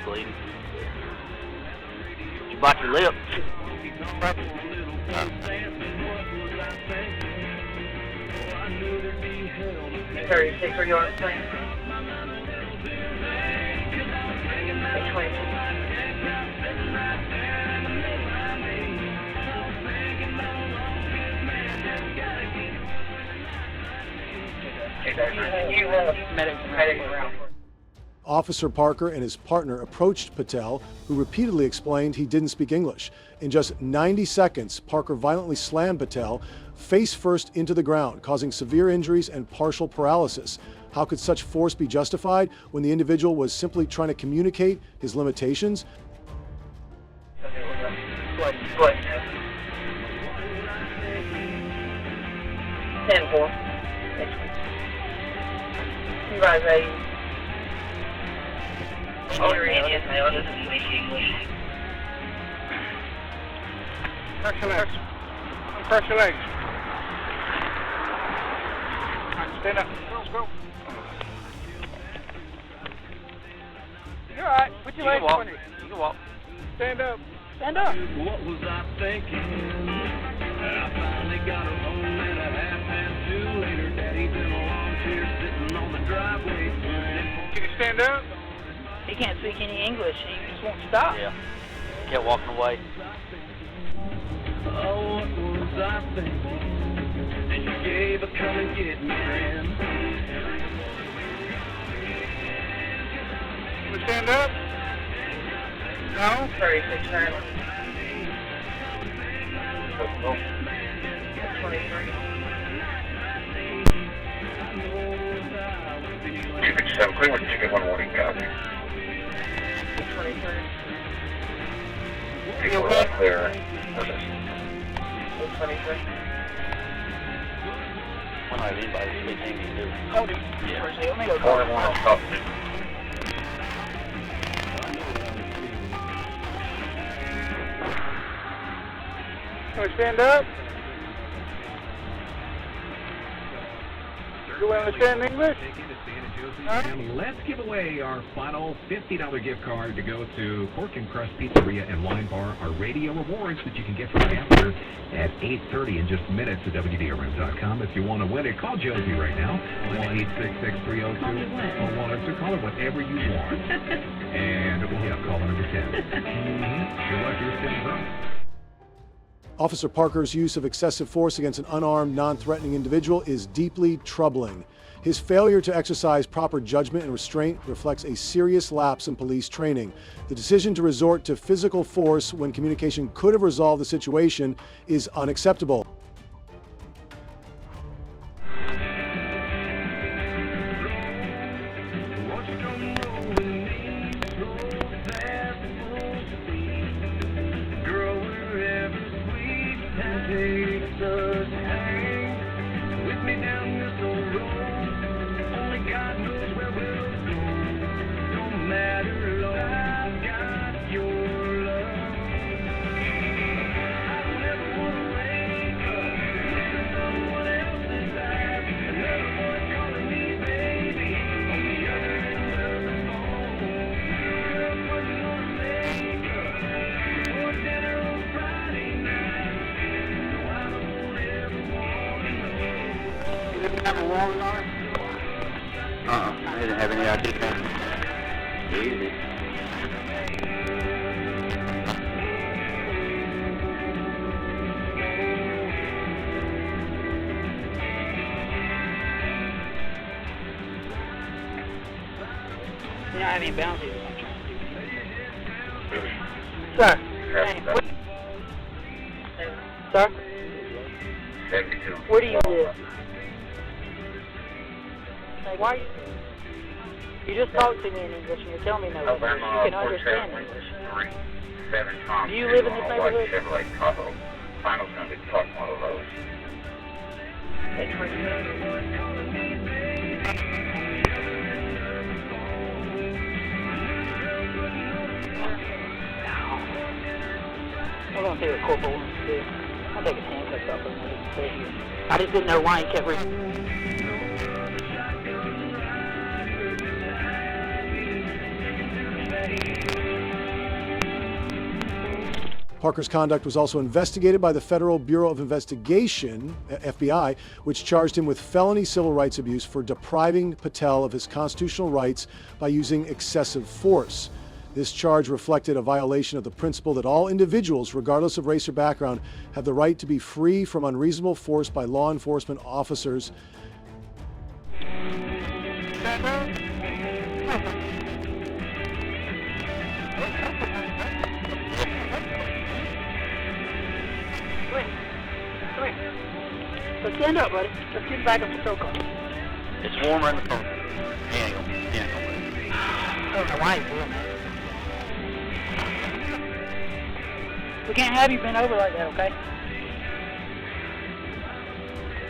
bleeding. Did you bite your lip? 36 for yours, please. 22. Officer Parker and his partner approached Patel, who repeatedly explained he didn't speak English. In just 90 seconds, Parker violently slammed Patel face first into the ground, causing severe injuries and partial paralysis. How could such force be justified when the individual was simply trying to communicate his limitations? 10-4. You guys ready? Press your legs. Press your legs. Alright, stand up. Let's go. You're alright. Put your legs in front of you. You can walk. Stand up. Stand up. What was I thinking? I finally got a home and a half and 2 later. Daddy's in a lawn chair sitting on the driveway. You can stand up. He can't speak any English. He just won't stop. Yeah. He kept walking away. Oh, what was I thinking? And you gave a come and get me, friend. You stand up? No? 36 turn. 23. 257, clear with ticket 1 copy. 23. You okay? Clear. 23. When I leave, I speak English too. Hold it. Yeah. Let me go. Corner 1 on top. Can we stand up? Do we understand English? Let's give away our final $50 gift card to go to Pork and Crust Pizzeria and Wine Bar, our radio rewards that you can get from after at 8:30 in just minutes at WDRM.com. If you want to win it, call Josie right now. 1-866-302-0102. Call her whatever you want. And caller number 10. Good luck, you're sitting right. Officer Parker's use of excessive force against an unarmed, non-threatening individual is deeply troubling. His failure to exercise proper judgment and restraint reflects a serious lapse in police training. The decision to resort to physical force when communication could have resolved the situation is unacceptable. I didn't have any idea. Easy. have any bounties. Sir. Sir? Where do you live? Like, why? You just talked to me in English and you're telling me no English. You can understand English. Do you live in this neighborhood? Final's going to be talking one of those. I'm going to see what Corporal wants to do. I'll take his handcuffs off and let him stay here. I just didn't know why he kept reading. Parker's conduct was also investigated by the Federal Bureau of Investigation, FBI, which charged him with felony civil rights abuse for depriving Patel of his constitutional rights by using excessive force. This charge reflected a violation of the principle that all individuals, regardless of race or background, have the right to be free from unreasonable force by law enforcement officers. So stand up, buddy. Let's get back up to patrol car. It's warmer in the car. Daniel. I don't know why he's doing that. We can't have you bent over like that, okay?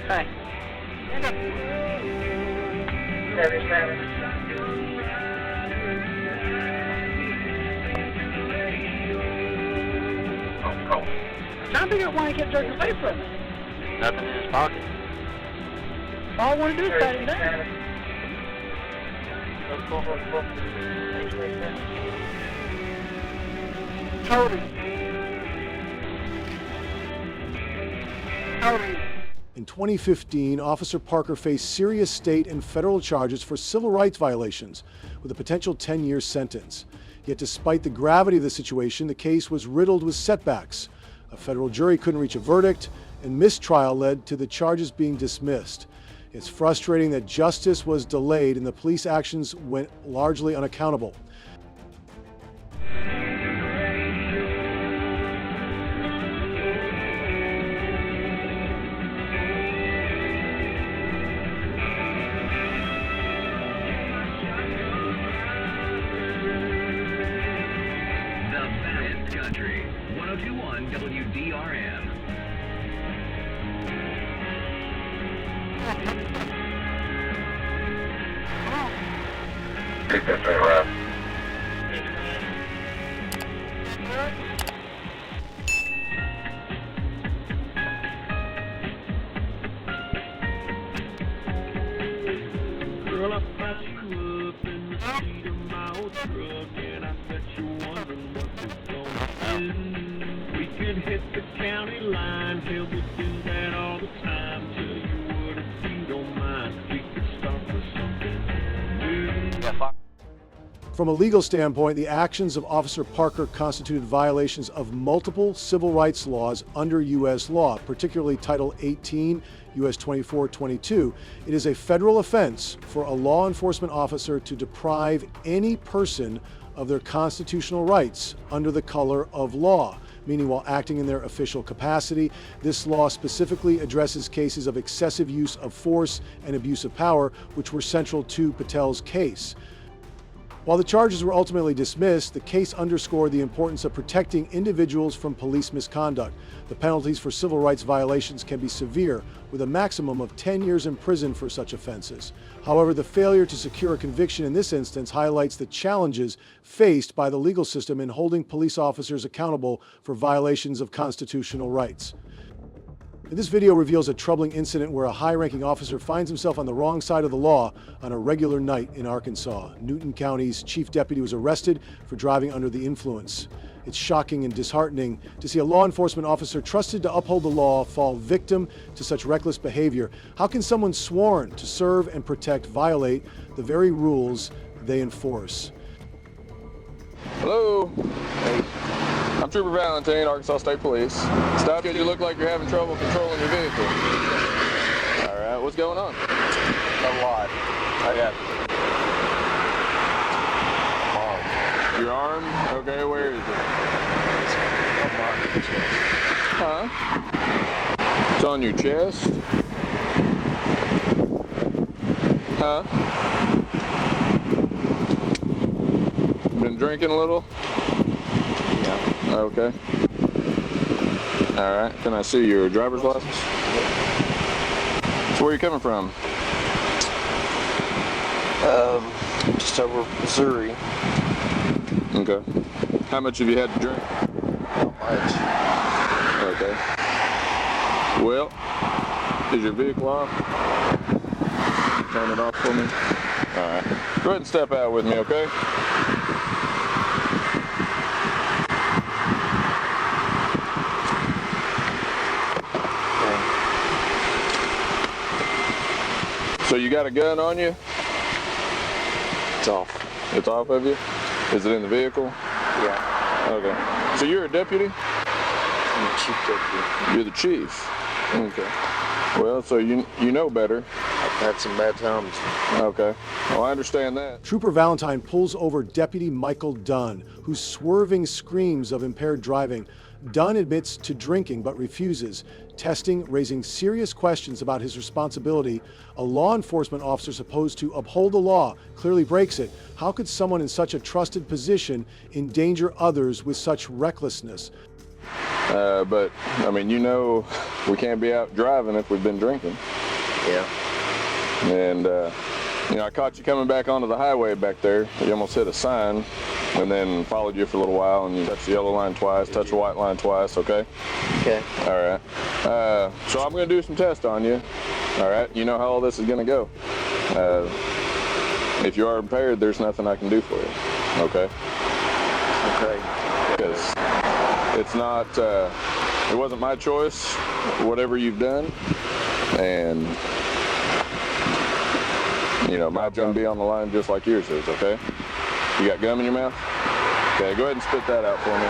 Hey. Stand up. I'm trying to figure out why he kept jerking away from me. Nothing in his pocket. All I want to do is pat him down. Cody. In 2015, Officer Parker faced serious state and federal charges for civil rights violations with a potential 10-year sentence. Yet despite the gravity of the situation, the case was riddled with setbacks. A federal jury couldn't reach a verdict, and mistrial led to the charges being dismissed. It's frustrating that justice was delayed and the police actions went largely unaccountable. Country, 1021 WDRM. Take that right around. Girl, I found you up in the seat of my old truck, and I bet you're wondering what we're gonna do. We could hit the county line, hell, we do that all the time. Tell you what, if you don't mind, we could start with something new. From a legal standpoint, the actions of Officer Parker constituted violations of multiple civil rights laws under U.S. law, particularly Title 18, U.S. 2422. It is a federal offense for a law enforcement officer to deprive any person of their constitutional rights under the color of law, meaning while acting in their official capacity. This law specifically addresses cases of excessive use of force and abuse of power, which were central to Patel's case. While the charges were ultimately dismissed, the case underscored the importance of protecting individuals from police misconduct. The penalties for civil rights violations can be severe, with a maximum of 10 years in prison for such offenses. However, the failure to secure a conviction in this instance highlights the challenges faced by the legal system in holding police officers accountable for violations of constitutional rights. This video reveals a troubling incident where a high-ranking officer finds himself on the wrong side of the law on a regular night in Arkansas. Newton County's chief deputy was arrested for driving under the influence. It's shocking and disheartening to see a law enforcement officer trusted to uphold the law fall victim to such reckless behavior. How can someone sworn to serve and protect violate the very rules they enforce? Hello. Hey. I'm Trooper Valentine, Arkansas State Police. Stop because you look like you're having trouble controlling your vehicle. All right, what's going on? A lot. I got Huh? It's on your chest? Huh? Been drinking a little? Yeah. Okay. All right. Can I see your driver's license? So where are you coming from? Just over Missouri. Okay. How much have you had to drink? Not much. Okay. Well, is your vehicle off? Turn it off for me. All right. Go ahead and step out with me, okay? So you got a gun on you? It's off. It's off of you? Is it in the vehicle? Yeah. Okay. So you're a deputy? I'm the chief deputy. You're the chief? Okay. Well, so you know better. I've had some bad times. Okay. Well, I understand that. Trooper Valentine pulls over Deputy Michael Dunn, whose swerving screams of impaired driving. Dunn admits to drinking but refuses, testing, raising serious questions about his responsibility. A law enforcement officer supposed to uphold the law clearly breaks it. How could someone in such a trusted position endanger others with such recklessness? But, I mean, you know we can't be out driving if we've been drinking. Yeah. And, you know, I caught you coming back onto the highway back there. You almost hit a sign and then followed you for a little while, and you touched the yellow line twice, touched the white line twice, okay? Okay. All right. So I'm going to do some tests on you. All right. You know how all this is going to go. If you are impaired, there's nothing I can do for you. Okay? Okay. Because it's not, it wasn't my choice, whatever you've done. And, you know, my job be on the line just like yours is, okay? You got gum in your mouth? Okay, go ahead and spit that out for me.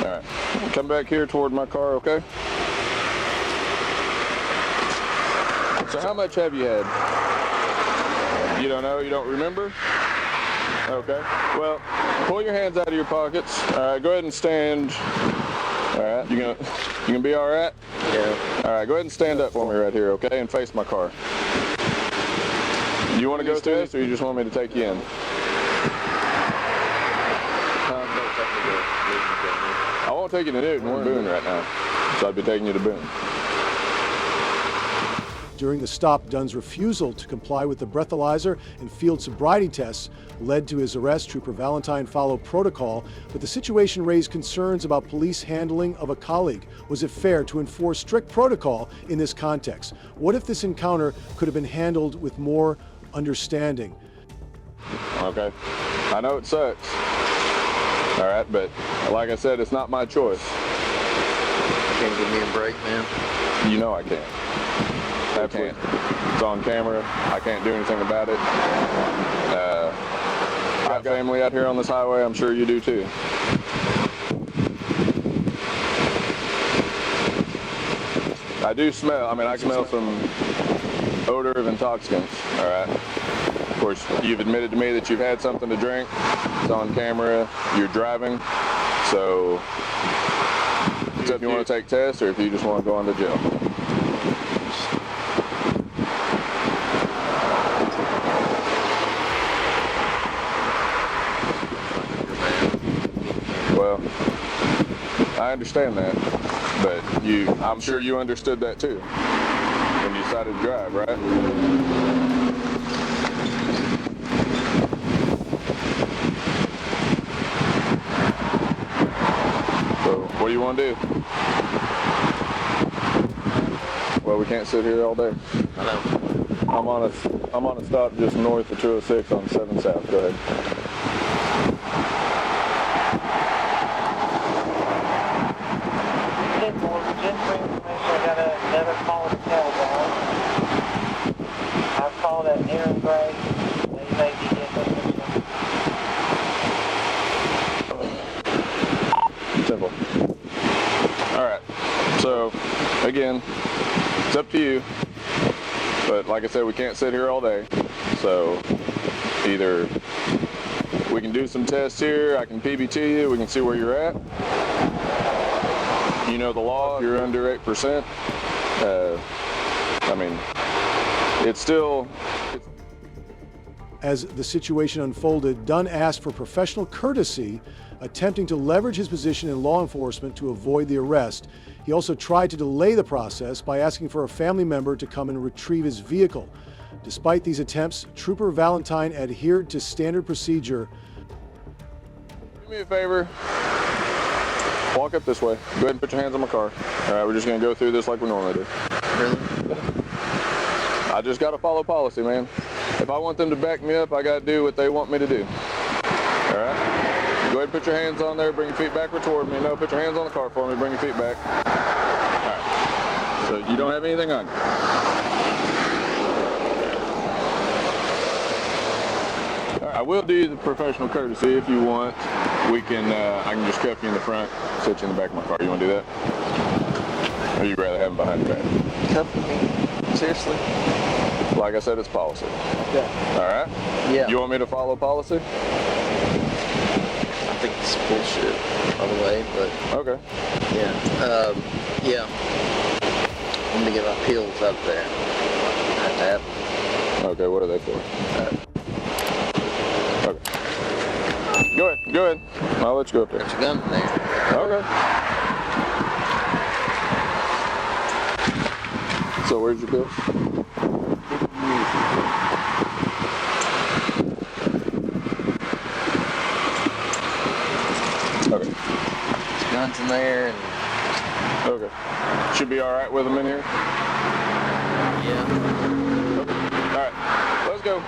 All right. Come back here toward my car, okay? So how much have you had? You don't know? You don't remember? Okay. Well, pull your hands out of your pockets. All right, go ahead and stand. All right, you gonna be all right? Yeah. All right, go ahead and stand up for me right here, okay? And face my car. You want to go through this, or you just want me to take you in? I won't take you to Newton. We're in Boone right now, so I'd be taking you to Boone. During the stop, Dunn's refusal to comply with the breathalyzer and field sobriety tests led to his arrest. Trooper Valentine followed protocol, but the situation raised concerns about police handling of a colleague. Was it fair to enforce strict protocol in this context? What if this encounter could have been handled with more understanding? Okay. I know it sucks. All right, but like I said, it's not my choice. You can't give me a break, man. You know I can't. I can't. It's on camera. I can't do anything about it. I've got family out here on this highway. I'm sure you do too. I do smell. I mean, I smell some odor of intoxicants. All right. Of course, you've admitted to me that you've had something to drink. It's on camera. You're driving. So, if you want to take tests or if you just want to go into jail. Well, I understand that, but I'm sure you understood that too when you decided to drive, right? So, what do you want to do? Well, we can't sit here all day. I know. I'm on a stop just north of 206 on 7 South. Go ahead. Just for information, I got another call to tell about. I've called at Nera Gray. They may be Simple. All right. So, again, it's up to you. But like I said, we can't sit here all day. So, either We can do some tests here. I can PBT you. We can see where you're at. You know the law. If you're under 8%. I mean, it's still... As the situation unfolded, Dunn asked for professional courtesy, attempting to leverage his position in law enforcement to avoid the arrest. He also tried to delay the process by asking for a family member to come and retrieve his vehicle. Despite these attempts, Trooper Valentine adhered to standard procedure. Do me a favor. Walk up this way. Go ahead and put your hands on my car. All right, we're just going to go through this like we normally do. Really? I just got to follow policy, man. If I want them to back me up, I got to do what they want me to do. All right? Go ahead and put your hands on there. Bring your feet backward toward me. No, put your hands on the car for me. Bring your feet back. All right. So you don't have anything on you. All right, I will do the professional courtesy if you want. We can, I can just cuff you in the front, sit you in the back of my car. You want to do that? Or you'd rather have them behind your back? Cuff me? Seriously? Like I said, it's policy. Yeah. All right? Yeah. You want me to follow policy? I think it's bullshit, by the way, but... Okay. Yeah. Yeah. I'm gonna get my pills out there. I have to have them. Okay, what are they for? Okay. Go ahead. Go ahead. I'll let you go up there. Got your gun in there. Okay. So where's your pills? Okay. There's guns in there and... Okay. Should be alright with them in here? Yeah. Okay. Alright. Let's go.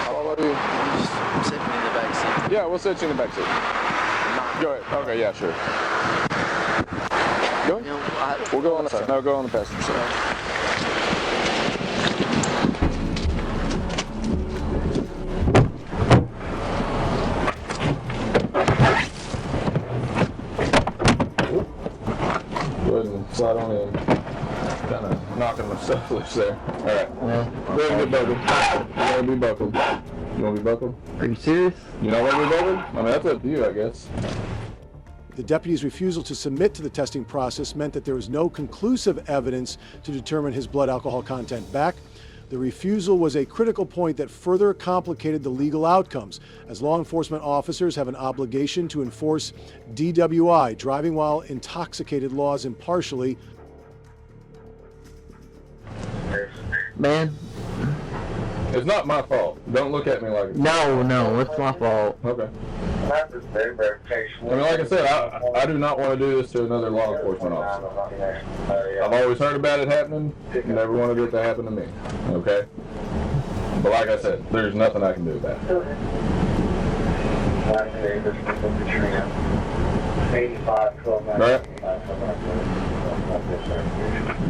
Follow you. Just sit me in the back seat. Yeah, we'll sit you in the back seat. Go ahead. Okay, yeah, sure. Go ahead. You know, We'll go on the side. No, go on the passenger side. Go ahead and slide on in. Kind of knocking myself loose there. All right. Well, go ahead and get buckled. You gotta be buckled. You want to be buckled? Are you serious? You not want to be buckled? I mean, that's up to you, I guess. The deputy's refusal to submit to the testing process meant that there was no conclusive evidence to determine his blood alcohol content back. The refusal was a critical point that further complicated the legal outcomes, as law enforcement officers have an obligation to enforce DWI, driving while intoxicated, laws impartially. Man. It's not my fault. Don't look at me like it's No, it's my fault. Okay. I mean, like I said, I do not want to do this to another law enforcement officer. I've always heard about it happening, never wanted it to happen to me, okay? But like I said, there's nothing I can do about it. 85-12. Right?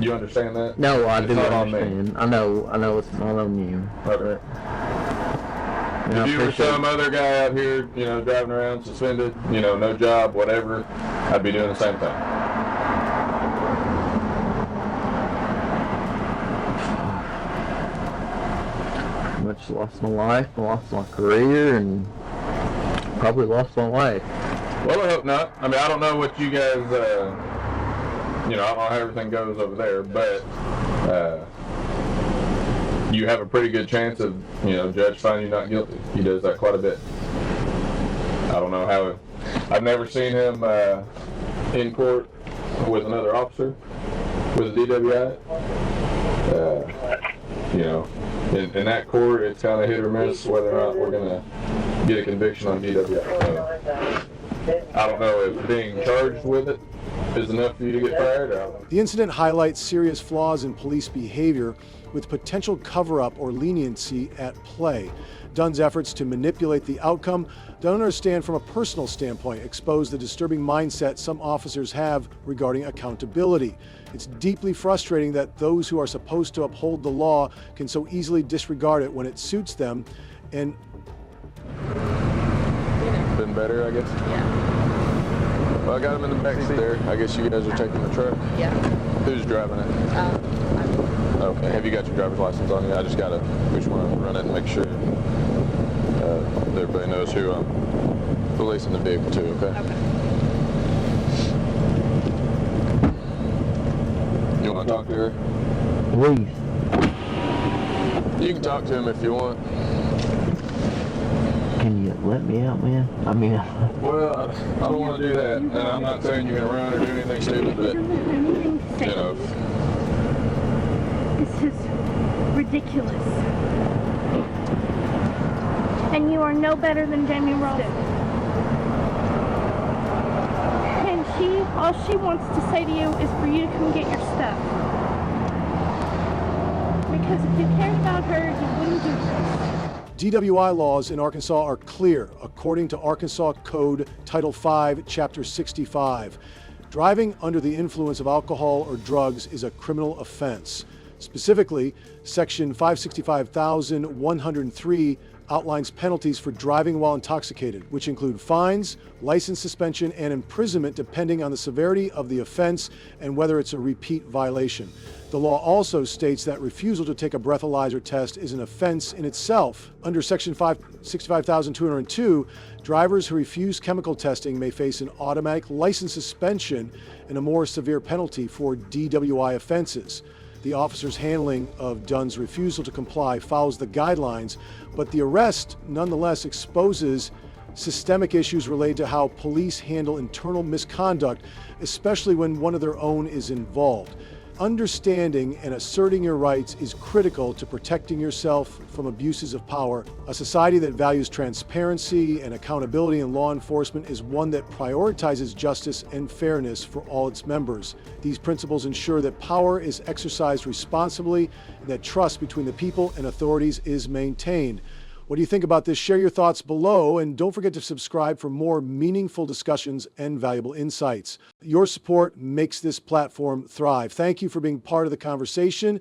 You understand that? No, I it's do not understand. On me. I know it's not on you. Okay. If you were some other guy out here, you know, driving around suspended, you know, no job, whatever, I'd be doing the same thing. I just lost my life, I lost my career, and probably lost my life. Well, I hope not. I mean, I don't know what you guys, you know, I don't know how everything goes over there, but you have a pretty good chance of, you know, judge finding you not guilty. He does that quite a bit. I don't know how. I've never seen him in court with another officer with a DWI. You know, in that court, it's kind of hit or miss whether or not we're going to get a conviction on DWI. I don't know if being charged with it is enough for you to get fired. The incident highlights serious flaws in police behavior, with potential cover-up or leniency at play. Dunn's efforts to manipulate the outcome, don't understand from a personal standpoint, expose the disturbing mindset some officers have regarding accountability. It's deeply frustrating that those who are supposed to uphold the law can so easily disregard it when it suits them. And been better, I guess? Yeah. Well, I got him in the back seat there. I guess you guys are taking the truck? Yeah. Who's driving it? Okay. Have you got your driver's license on you? I just gotta, we just want to run it and make sure everybody knows who I'm releasing the vehicle to, okay? Okay. You want to talk to her? Please. You can talk to him if you want. Can you let me out, man? I mean... Well, I don't want to do that, and I'm not saying you're going to run or do anything stupid, but, you know. This is ridiculous. And you are no better than Jamie Rose. And all she wants to say to you is for you to come get your stuff. Because if you cared about her, you wouldn't do this. DWI laws in Arkansas are clear, according to Arkansas Code Title 5, Chapter 65. Driving under the influence of alcohol or drugs is a criminal offense. Specifically, Section 565,103 outlines penalties for driving while intoxicated, which include fines, license suspension, and imprisonment depending on the severity of the offense and whether it's a repeat violation. The law also states that refusal to take a breathalyzer test is an offense in itself. Under Section 565,202, drivers who refuse chemical testing may face an automatic license suspension and a more severe penalty for DWI offenses. The officer's handling of Dunn's refusal to comply follows the guidelines, but the arrest nonetheless exposes systemic issues related to how police handle internal misconduct, especially when one of their own is involved. Understanding and asserting your rights is critical to protecting yourself from abuses of power. A society that values transparency and accountability in law enforcement is one that prioritizes justice and fairness for all its members. These principles ensure that power is exercised responsibly and that trust between the people and authorities is maintained. What do you think about this? Share your thoughts below, and don't forget to subscribe for more meaningful discussions and valuable insights. Your support makes this platform thrive. Thank you for being part of the conversation.